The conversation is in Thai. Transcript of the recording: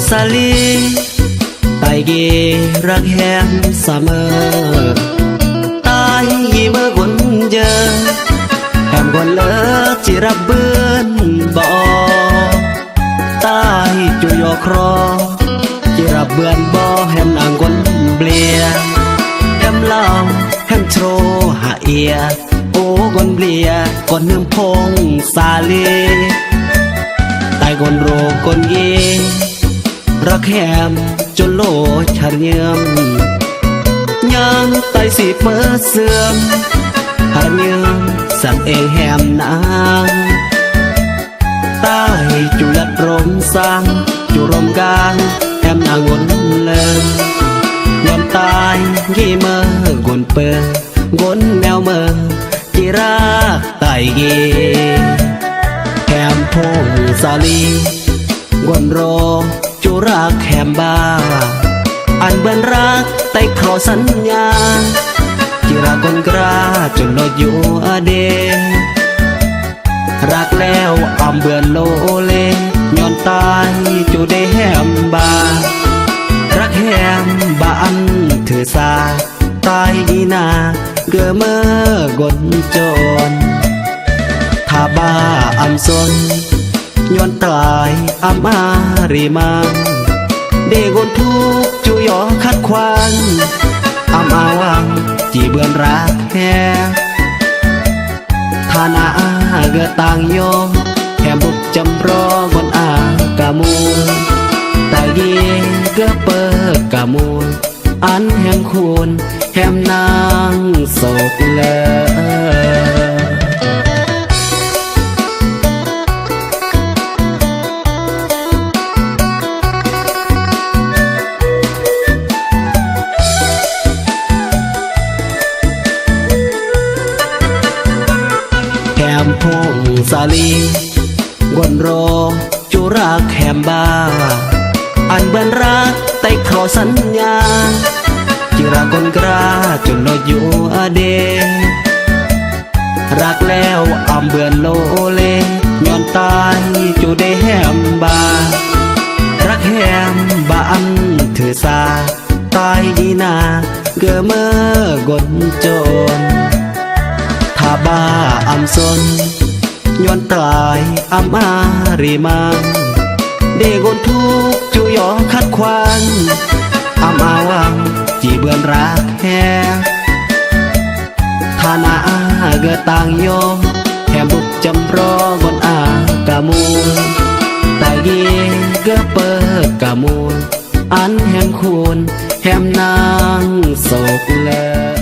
สาลีไตกีรักแฮมเสมอตายเมื่อคนเจอแฮมคนเลิกจิรับเบื้อนบ่ตายจุยอครอจิรับเบื้อนบ่แฮมนางคนเบลียแฮมเล่าแฮมโทรหาเอียโอ้คนเบลียคนเนื่มพงสาลีไตคนโรคนเยรักแฮมจนโลชัดเยี่ยมยังไตสิเมื่อเสื่อมหาเยี่ยมสั่งเองแฮมนางใต้จุลัดรมสร้างจุรมกลางแฮมนางวนเลยยอมตายยี่เมื่อกวนเปิดกวนแนวเมื่อจีรักไตเกแฮมพงสาลีกวนโรจุรักแฮมบ้าอันเบิ่นรักไต่ขอสัญญาจิรักคนกล้าจนลดอยู่อเดรักแล้วอำเบื่อโลเลย้อนตายจูได้แฮมบ้ารักแฮมบ้าอันถือสาตายดีนาเกือเมื่อกดจนถ้าบ้าอำสนย้อนตายอำอารีมังเด็กคนทุกจุยอคัดควันอำอาวังจีเบือนรักแฮฐานะเกือต่างโยมแฮมบุกจำรอบนอากามูแต่เย่เกือเปิดกามูอันแฮมคูนแฮมนางโศกเลยพงสาลีกวนโรจุรักแฮมบ้าอันเบิ่นรักไต่ขอสัญญาจิรักคนกล้าจนลดอยู่อเดรักแล้วอำเบื่อโลเลย้อนตายจูได้แฮมบ้ารักแฮมบ้าอันถือสาตายดีนาเกือเมื่อกดจนถ้าบ้าอำสนย้อนตายอำอารีมังเด็กคนทุกจุยอคัดควันอำอาวังจีเบือนรักแฮฐานะเกือต่างโยมแฮมบุกจำรอบนอากามูแต่เย่เกือเปิดกามูอันแฮมคูนแฮมนางโศกเลย